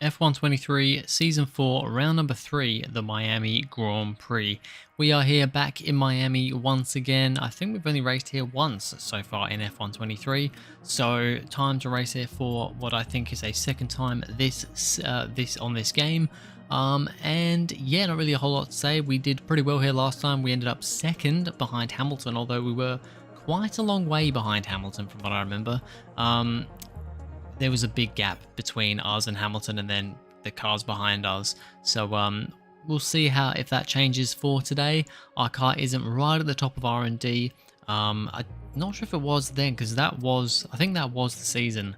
F123 Season 4, Round Number 3, the Miami Grand Prix. We are here back in Miami once again. I think we've only raced here once so far in F123, so time to race here for what I think is a second time on this game. And yeah, not really a whole lot to say. We did pretty well here last time. We ended up second behind Hamilton, although we were quite a long way behind Hamilton from what I remember. There was a big gap between us and Hamilton and then the cars behind us. So we'll see if that changes for today. Our car isn't right at the top of R&D. I'm not sure if it was then, because I think that was the season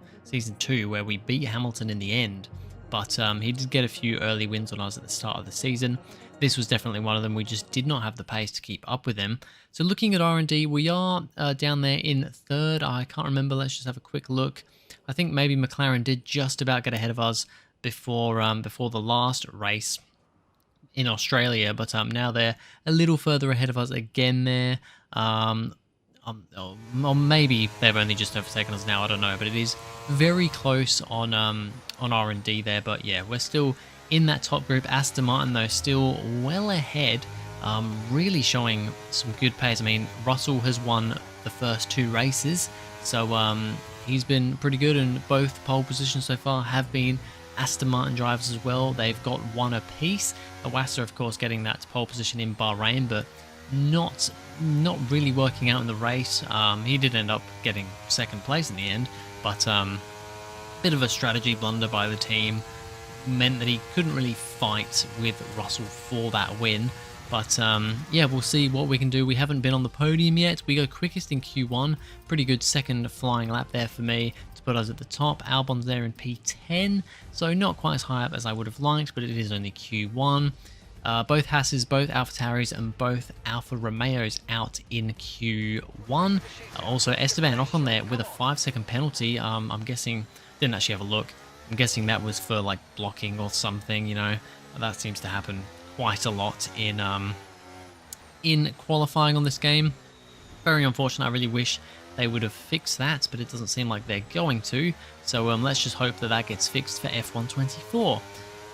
2 where we beat Hamilton in the end. But he did get a few early wins on us at the start of the season. This was definitely one of them. We just did not have the pace to keep up with him. So looking at R&D, we are down there in third. I can't remember. Let's just have a quick look. I think maybe McLaren did just about get ahead of us before the last race in Australia, but now they're a little further ahead of us again there. Or maybe they've only just overtaken us now. I don't know, but it is very close on R&D there. But yeah, we're still in that top group. Aston Martin though still well ahead, really showing some good pace. I mean, Russell has won the first 2 races, so he's been pretty good, and both pole positions so far have been Aston Martin drivers as well. They've got 1 apiece. Awassa, of course, getting that pole position in Bahrain, but not really working out in the race. He did end up getting second place in the end, but bit of a strategy blunder by the team meant that he couldn't really fight with Russell for that win. But yeah, we'll see what we can do. We haven't been on the podium yet. We go quickest in Q1. Pretty good second flying lap there for me to put us at the top. Albon's there in P10, so not quite as high up as I would have liked, but it is only Q1. Both Hasses, both AlphaTauris, and both Alfa Romeos out in Q1. Also, Esteban Ocon there with a 5-second penalty. I'm guessing, didn't actually have a look. I'm guessing that was for like blocking or something, you know. That seems to happen quite a lot in qualifying on this game. Very unfortunate. I really wish they would have fixed that, but it doesn't seem like they're going to. So let's just hope that that gets fixed for F124.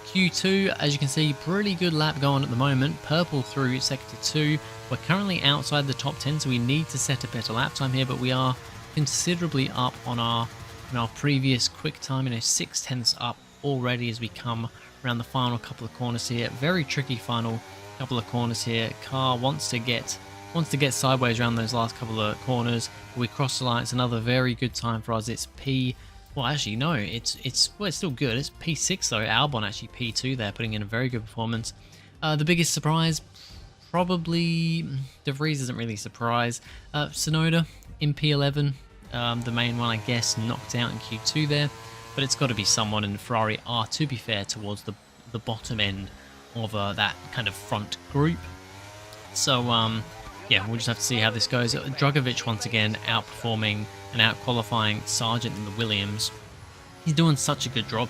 Q2, as you can see, pretty good lap going at the moment. Purple through sector 2. We're currently outside the top 10, so we need to set a better lap time here, but we are considerably up on our previous quick time, 6/10 up already as we come around the final couple of corners here. Very tricky final couple of corners here. Car wants to get sideways around those last couple of corners. We cross the line. It's another very good time for us. It's well, actually no, it's still good. It's P6 though. Albon actually P2 there, putting in a very good performance. The biggest surprise, probably De Vries isn't really a surprise. Tsunoda in P11, the main one, I guess, knocked out in Q2 there. But it's got to be someone, and Ferrari are, to be fair, towards the bottom end of that kind of front group. So yeah, we'll just have to see how this goes. Drugovich once again outperforming and out-qualifying Sargent in the Williams. He's doing such a good job,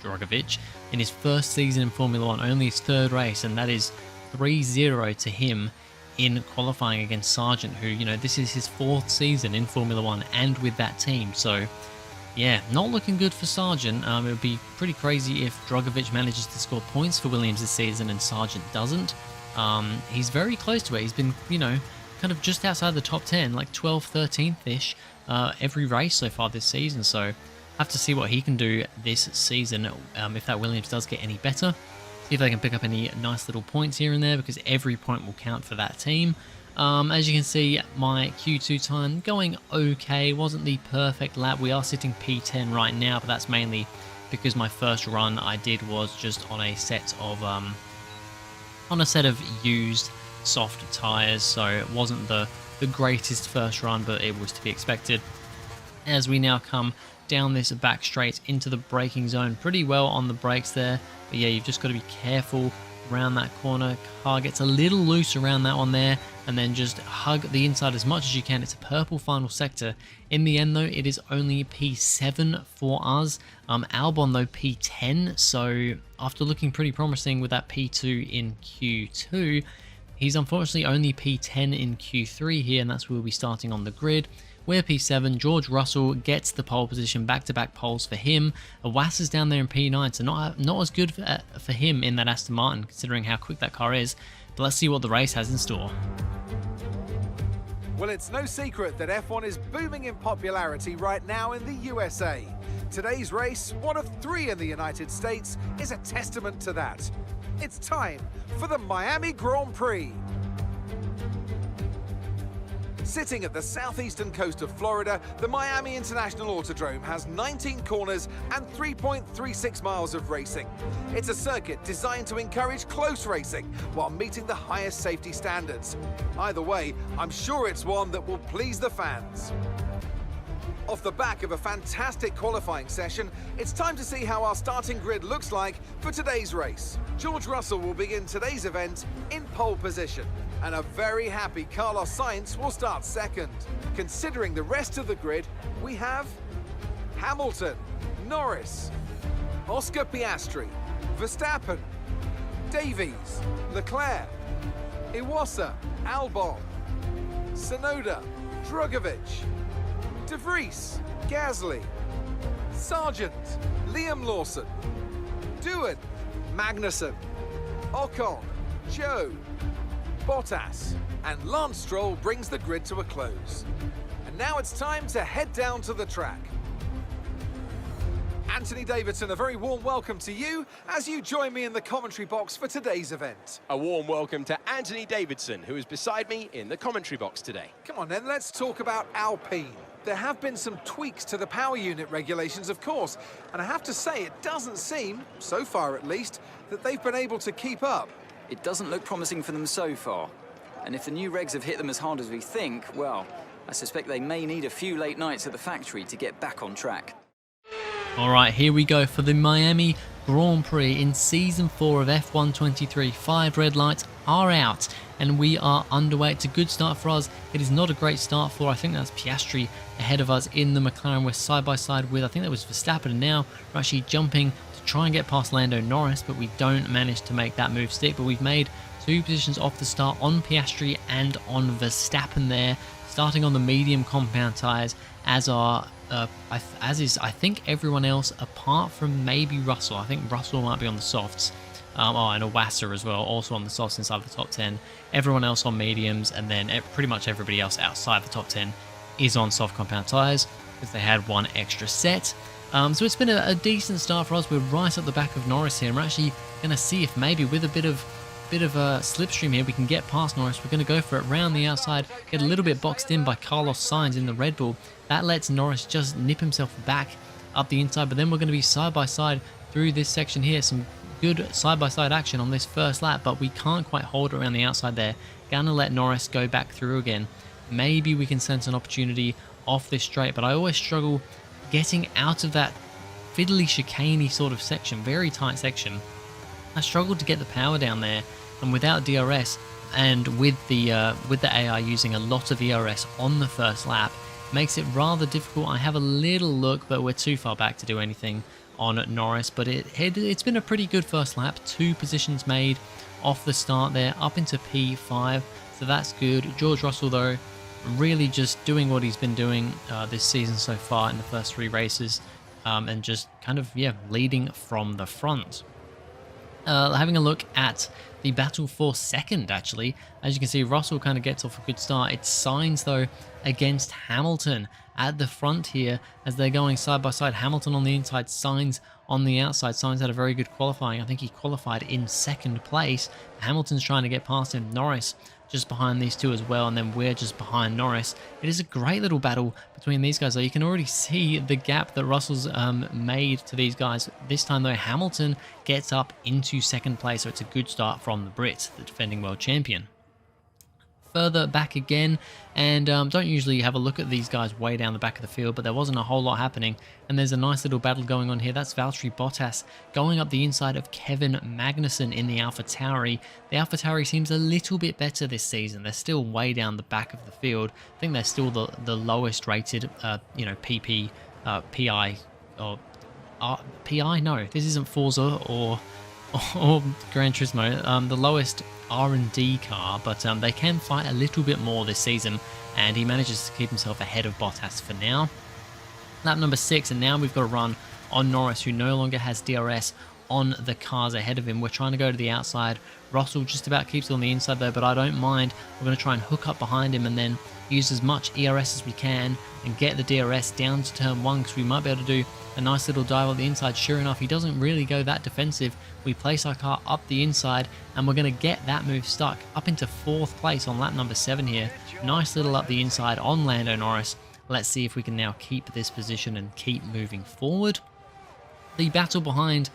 Drugovich, in his first season in Formula 1, only his 3rd race, and that is 3-0 to him in qualifying against Sargent, who, this is his 4th season in Formula 1 and with that team. So yeah, not looking good for Sargent. It would be pretty crazy if Drugovich manages to score points for Williams this season and Sargent doesn't. He's very close to it. He's been, kind of just outside the top 10, like 12th, 13th-ish, every race so far this season. So have to see what he can do this season, if that Williams does get any better. See if they can pick up any nice little points here and there, because every point will count for that team. As you can see, my Q2 time going okay. Wasn't the perfect lap. We are sitting P10 right now, but that's mainly because my first run I did was just on a set of used soft tires, so it wasn't the greatest first run, but it was to be expected. As we now come down this back straight into the braking zone, pretty well on the brakes there, but yeah, you've just got to be careful around that corner. Car gets a little loose around that one there, and then just hug the inside as much as you can. It's a purple final sector. In the end though, it is only P7 for us. Albon though P10, so after looking pretty promising with that P2 in Q2, he's unfortunately only P10 in Q3 here, and that's where we'll be starting on the grid. We're P7. George Russell gets the pole position, back-to-back poles for him. Iwasa's down there in P9, so not as good for him in that Aston Martin, considering how quick that car is. But let's see what the race has in store. Well, it's no secret that F1 is booming in popularity right now in the USA. Today's race, one of 3 in the United States, is a testament to that. It's time for the Miami Grand Prix. Sitting at the southeastern coast of Florida, the Miami International Autodrome has 19 corners and 3.36 miles of racing. It's a circuit designed to encourage close racing while meeting the highest safety standards. Either way, I'm sure it's one that will please the fans. Off the back of a fantastic qualifying session, it's time to see how our starting grid looks like for today's race. George Russell will begin today's event in pole position, and a very happy Carlos Sainz will start second. Considering the rest of the grid, we have Hamilton, Norris, Oscar Piastri, Verstappen, Davies, Leclerc, Iwasa, Albon, Tsunoda, Drugovich, De Vries, Gasly, Sargent, Liam Lawson, Doohan, Magnussen, Ocon, Joe, Bottas, and Lance Stroll brings the grid to a close. And now it's time to head down to the track. Anthony Davidson, a very warm welcome to you as you join me in the commentary box for today's event. A warm welcome to Anthony Davidson, who is beside me in the commentary box today. Come on then, let's talk about Alpine. There have been some tweaks to the power unit regulations, of course, and I have to say it doesn't seem, so far at least, that they've been able to keep up. It doesn't look promising for them so far. And if the new regs have hit them as hard as we think, well, I suspect they may need a few late nights at the factory to get back on track. Alright, here we go for the Miami Grand Prix in Season 4 of F1 23. 5 red lights are out and we are underway. It's a good start for us. It is not a great start for, I think that's Piastri ahead of us in the McLaren. We're side by side with, I think that was Verstappen, and now we're actually jumping to try and get past Lando Norris, but we don't manage to make that move stick. But we've made 2 positions off the start on Piastri and on Verstappen there, starting on the medium compound tyres, as is I think everyone else apart from maybe Russell. I think Russell might be on the softs. And Iwasa as well, also on the softs inside the top 10. Everyone else on mediums, and then pretty much everybody else outside the top 10 is on soft compound tyres because they had 1 extra set. So it's been a decent start for us. We're right at the back of Norris here, and we're actually going to see if maybe with a bit of a slipstream here we can get past Norris. We're going to go for it round the outside, get a little bit boxed in by Carlos Sainz in the Red Bull. That lets Norris just nip himself back up the inside, but then we're going to be side by side through this section here. Some good side-by-side action on this first lap, but we can't quite hold it around the outside there. Gonna let Norris go back through again. Maybe we can sense an opportunity off this straight, but I always struggle getting out of that fiddly chicaney sort of section, very tight section. I struggled to get the power down there, and without DRS and with the AI using a lot of ERS on the first lap, makes it rather difficult. I have a little look, but we're too far back to do anything on Norris, but it's been a pretty good first lap. 2 positions made off the start there, up into P5, so that's good. George Russell, though, really just doing what he's been doing this season so far in the first 3 races, and just kind of, leading from the front. Having a look at the battle for second, actually, as you can see, Russell kind of gets off a good start. It's Sainz, though, against Hamilton at the front here as they're going side by side. Hamilton on the inside, Sainz on the outside. Sainz had a very good qualifying. I think he qualified in 2nd place. Hamilton's trying to get past him. Norris just behind these 2 as well, and then we're just behind Norris. It is a great little battle between these guys, though. You can already see the gap that Russell's made to these guys. This time, though, Hamilton gets up into 2nd place, so it's a good start from the Brit, the defending world champion. Further back again, and don't usually have a look at these guys way down the back of the field, but there wasn't a whole lot happening, and there's a nice little battle going on here. That's Valtteri Bottas going up the inside of Kevin Magnussen in the AlphaTauri. The AlphaTauri seems a little bit better this season. They're still way down the back of the field. I think they're still the lowest rated, PP, PI, or PI? No, this isn't Forza or Gran Turismo, the lowest R&D car, but they can fight a little bit more this season, and he manages to keep himself ahead of Bottas for now. Lap number 6, and now we've got to run on Norris, who no longer has DRS on the cars ahead of him. We're trying to go to the outside. Russell just about keeps it on the inside though, but I don't mind. We're going to try and hook up behind him and then use as much ERS as we can and get the DRS down to turn 1, because we might be able to do a nice little dive on the inside. Sure enough, he doesn't really go that defensive. We place our car up the inside and we're going to get that move stuck up into 4th place on lap number 7 here. Nice little up the inside on Lando Norris. Let's see if we can now keep this position and keep moving forward. The battle behind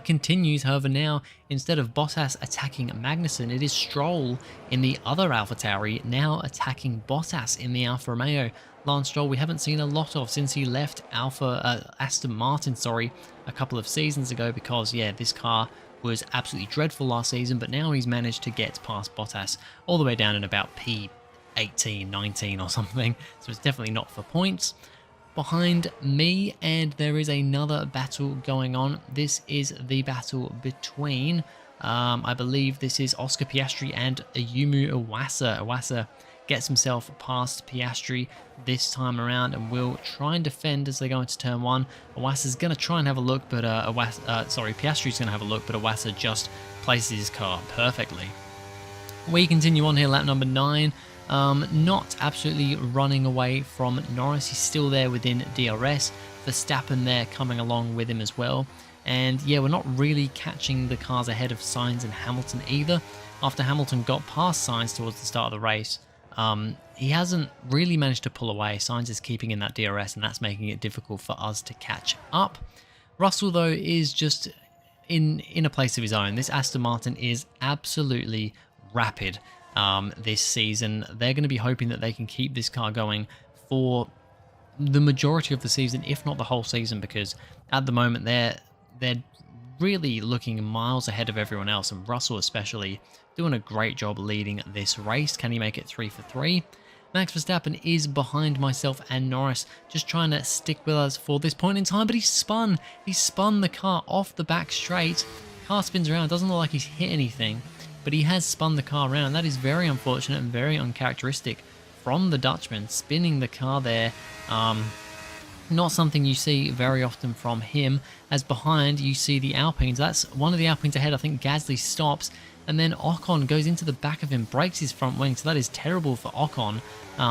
continues, however now, instead of Bottas attacking Magnussen, it is Stroll in the other AlphaTauri now attacking Bottas in the Alfa Romeo. Lance Stroll we haven't seen a lot of since he left Aston Martin, a couple of seasons ago, because yeah, this car was absolutely dreadful last season, but now he's managed to get past Bottas all the way down in about P18, 19 or something, so it's definitely not for points. Behind me, and there is another battle going on. This is the battle between, I believe this is Oscar Piastri and Ayumu Iwasa. Iwasa gets himself past Piastri this time around and will try and defend as they go into turn 1. Iwasa's going to try and have a look, but Piastri's going to have a look, but Iwasa just places his car perfectly. We continue on here, lap number 9. Not absolutely running away from Norris. He's still there within DRS. Verstappen there coming along with him as well. And yeah, we're not really catching the cars ahead of Sainz and Hamilton either. After Hamilton got past Sainz towards the start of the race, he hasn't really managed to pull away. Sainz is keeping in that DRS, and that's making it difficult for us to catch up. Russell, though, is just in a place of his own. This Aston Martin is absolutely rapid. This season, they're going to be hoping that they can keep this car going for the majority of the season, if not the whole season, because at the moment they're really looking miles ahead of everyone else, and Russell especially doing a great job leading this race. Can he make it 3 for 3? Max Verstappen is behind myself and Norris, just trying to stick with us for this point in time, but he spun the car off the back straight. Car spins around, doesn't look like he's hit anything, but he has spun the car around. That is very unfortunate and very uncharacteristic from the Dutchman, spinning the car there. Not something you see very often from him. As behind, you see the Alpines. That's one of the Alpines ahead. I think Gasly stops, and then Ocon goes into the back of him, breaks his front wing, so that is terrible for Ocon.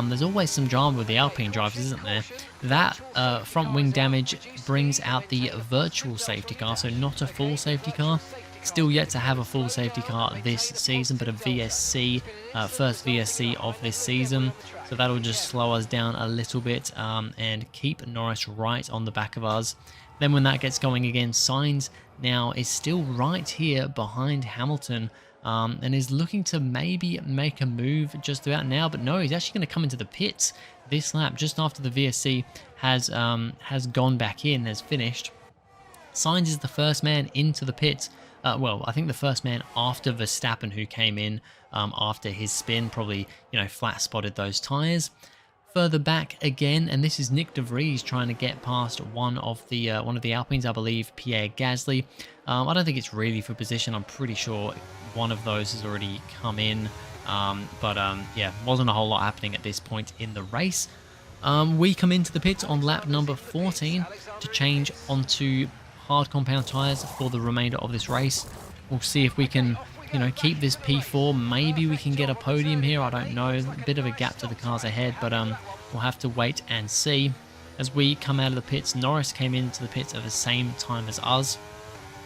There's always some drama with the Alpine drivers, isn't there? That front wing damage brings out the virtual safety car, so not a full safety car. Still yet to have a full safety car this season, but a VSC, first VSC of this season. So that'll just slow us down a little bit and keep Norris right on the back of us. Then when that gets going again, Sainz now is still right here behind Hamilton and is looking to maybe make a move just about now. But no, he's actually going to come into the pits this lap just after the VSC has gone back in, has finished. Sainz is the first man into the pits. Well, I think the first man after Verstappen, who came in after his spin, probably, flat spotted those tyres. Further back again, and this is Nick De Vries trying to get past one of the Alpines, I believe, Pierre Gasly. I don't think it's really for position. I'm pretty sure one of those has already come in, yeah, wasn't a whole lot happening at this point in the race. We come into the pits on lap number 14 to change onto hard compound tyres for the remainder of this race. We'll see if we can, keep this P4. Maybe we can get a podium here. I don't know. A bit of a gap to the cars ahead, but we'll have to wait and see. As we come out of the pits, Norris came into the pits at the same time as us,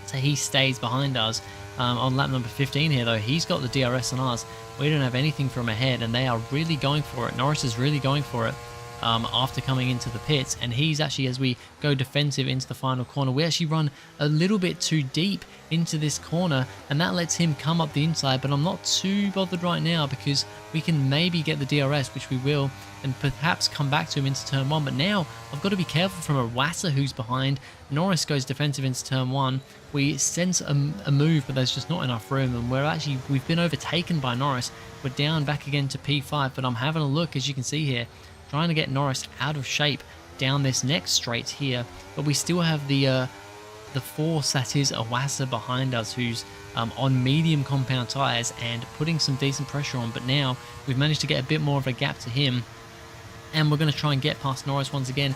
so he stays behind us. On lap number 15 here, though, he's got the DRS on us. We don't have anything from ahead, and they are really going for it. Norris is really going for it. After coming into the pits, and he's actually, as we go defensive into the final corner, we actually run a little bit too deep into this corner, and that lets him come up the inside. But I'm not too bothered right now, because we can maybe get the DRS, which we will, and perhaps come back to him into turn 1. But now I've got to be careful from Iwasa, who's behind. Norris goes defensive into turn 1. We sense a move, but there's just not enough room, and we've been overtaken by Norris. We're down back again to P5, but I'm having a look, as you can see here, trying to get Norris out of shape down this next straight here. But we still have the force that is Iwasa behind us, who's on medium compound tyres and putting some decent pressure on. But now we've managed to get a bit more of a gap to him. And we're going to try and get past Norris once again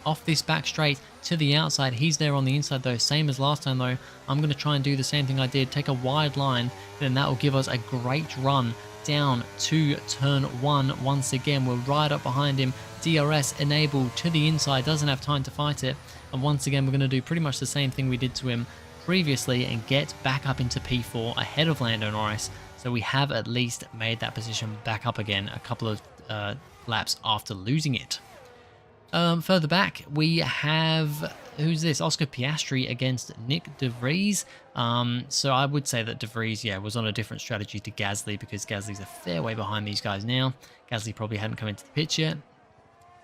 off this back straight to the outside. He's there on the inside though, same as last time though. I'm going to try and do the same thing I did, take a wide line, then that will give us a great run down to turn 1. Once again, we're right up behind him. DRS enabled to the inside, doesn't have time to fight it. And once again, we're going to do pretty much the same thing we did to him previously and get back up into P4 ahead of Lando Norris. So we have at least made that position back up again a couple of laps after losing it. Further back, we have, who's this? Oscar Piastri against Nick De Vries. So I would say that De Vries, yeah, was on a different strategy to Gasly because Gasly's a fair way behind these guys now. Gasly probably hadn't come into the pits yet.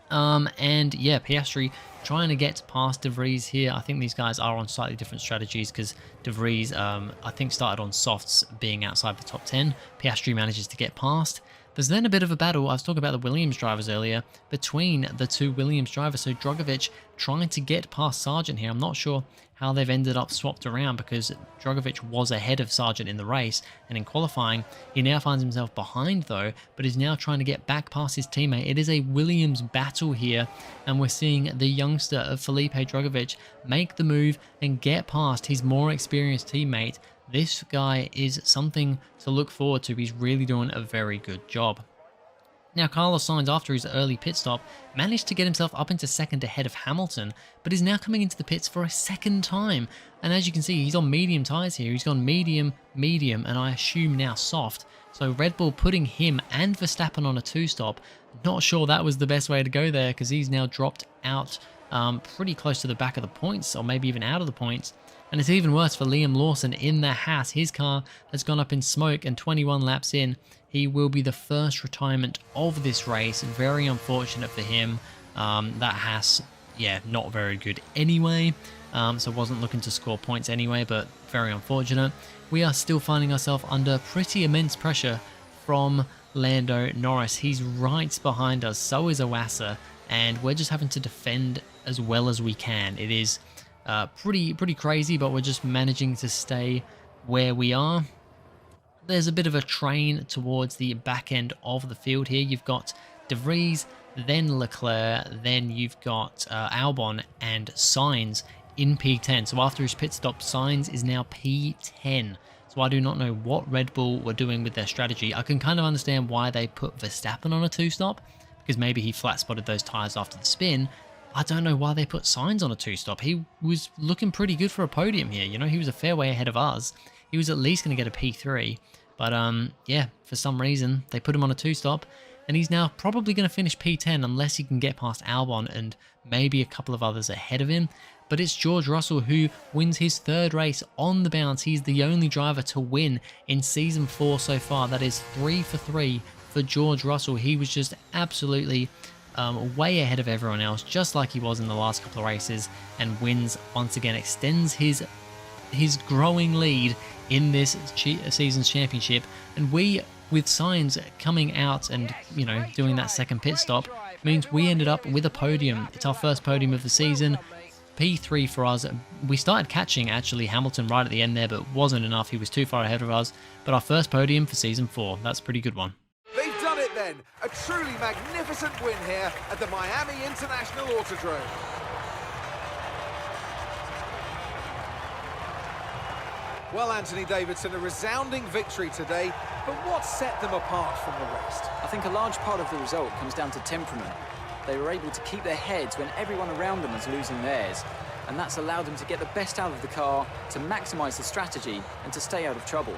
And yeah, Piastri trying to get past De Vries here. I think these guys are on slightly different strategies because De Vries, I think, started on softs being outside the top 10. Piastri manages to get past. There's then a bit of a battle, I was talking about the Williams drivers earlier, between the two Williams drivers. So Drogovic trying to get past Sargent here. I'm not sure how they've ended up swapped around because Drogovic was ahead of Sargent in the race, and in qualifying he now finds himself behind though, but is now trying to get back past his teammate. It is a Williams battle here, and we're seeing the youngster of Felipe Drogovic make the move and get past his more experienced teammate. This guy is something to look forward to. He's really doing a very good job. Now, Carlos Sainz, after his early pit stop, managed to get himself up into second ahead of Hamilton, but is now coming into the pits for a second time. And as you can see, he's on medium tyres here. He's gone medium, medium, and I assume now soft. So Red Bull putting him and Verstappen on a 2-stop. Not sure that was the best way to go there because he's now dropped out pretty close to the back of the points, or maybe even out of the points. And it's even worse for Liam Lawson in the Haas. His car has gone up in smoke, and 21 laps in, he will be the first retirement of this race. Very unfortunate for him. That Haas, yeah, not very good anyway. So wasn't looking to score points anyway, but very unfortunate. We are still finding ourselves under pretty immense pressure from Lando Norris. He's right behind us, so is Iwasa, and we're just having to defend as well as we can. It is pretty crazy, but we're just managing to stay where we are. There's a bit of a train towards the back end of the field here. You've got De Vries, then Leclerc, then you've got Albon and Sainz in P10. So after his pit stop, Sainz is now P10. So I do not know what Red Bull were doing with their strategy. I can kind of understand why they put Verstappen on a 2-stop, because maybe he flat spotted those tyres after the spin. I don't know why they put Sainz on a 2-stop. He was looking pretty good for a podium here. You know, he was a fair way ahead of us. He was at least going to get a P3. But yeah, for some reason, they put him on a 2-stop. And he's now probably going to finish P10 unless he can get past Albon and maybe a couple of others ahead of him. But it's George Russell who wins his 3rd race on the bounce. He's the only driver to win in Season 4 so far. That is 3 for 3 for George Russell. He was just absolutely way ahead of everyone else, just like he was in the last couple of races, and wins once again, extends his growing lead in this season's championship. And we, with Sainz coming out and, you know, doing that second pit stop, means we ended up with a podium. It's our first podium of the season. P3 for us. We started catching actually Hamilton right at the end there, but wasn't enough. He was too far ahead of us. But our first podium for season 4. That's a pretty good one. They've done it then. A truly magnificent win here at the Miami International Autodrome. Well, Anthony Davidson, a resounding victory today, but what set them apart from the rest? I think a large part of the result comes down to temperament. They were able to keep their heads when everyone around them was losing theirs, and that's allowed them to get the best out of the car, to maximise the strategy, and to stay out of trouble.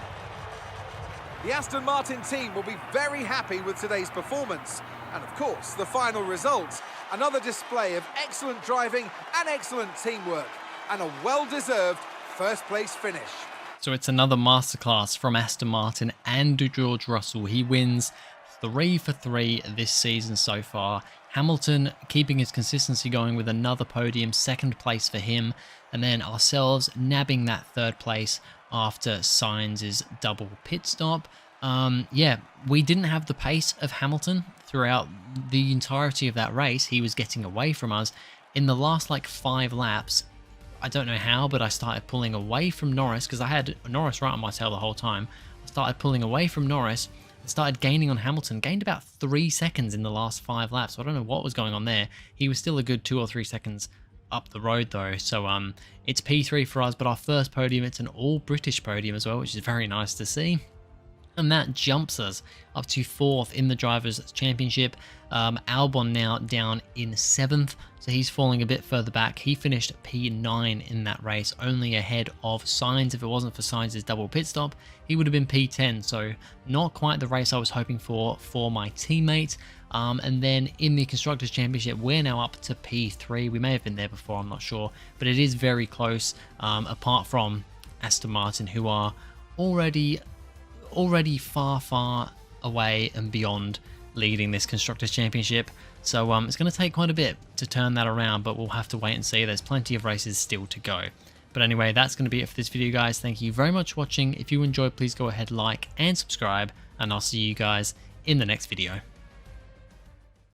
The Aston Martin team will be very happy with today's performance. And of course, the final result. Another display of excellent driving and excellent teamwork, and a well-deserved first-place finish. So it's another masterclass from Aston Martin and George Russell. He wins 3 for 3 this season so far. Hamilton keeping his consistency going with another podium, 2nd place for him. And then ourselves nabbing that 3rd place after Sainz's double pit stop. Yeah, we didn't have the pace of Hamilton throughout the entirety of that race. He was getting away from us. In the last like 5 laps, I don't know how, but I started pulling away from Norris because I had Norris right on my tail the whole time. I started pulling away from Norris, started gaining on Hamilton, gained about 3 seconds in the last 5 laps. So I don't know what was going on there. He was still a good 2 or 3 seconds up the road though. So it's P3 for us, but our first podium, it's an all British podium as well, which is very nice to see. And that jumps us up to 4th in the Drivers' Championship. Albon now down in 7th, so he's falling a bit further back. He finished P9 in that race, only ahead of Sainz. If it wasn't for Sainz's double pit stop, he would have been P10, so not quite the race I was hoping for my teammate. And then in the Constructors' Championship, we're now up to P3. We may have been there before, I'm not sure, but it is very close, apart from Aston Martin, who are already far away and beyond leading this Constructors' Championship. So it's going to take quite a bit to turn that around, but we'll have to wait and see. There's plenty of races still to go. But anyway, that's going to be it for this video, guys. Thank you very much for watching. If you enjoyed, please go ahead, like and subscribe, and I'll see you guys in the next video.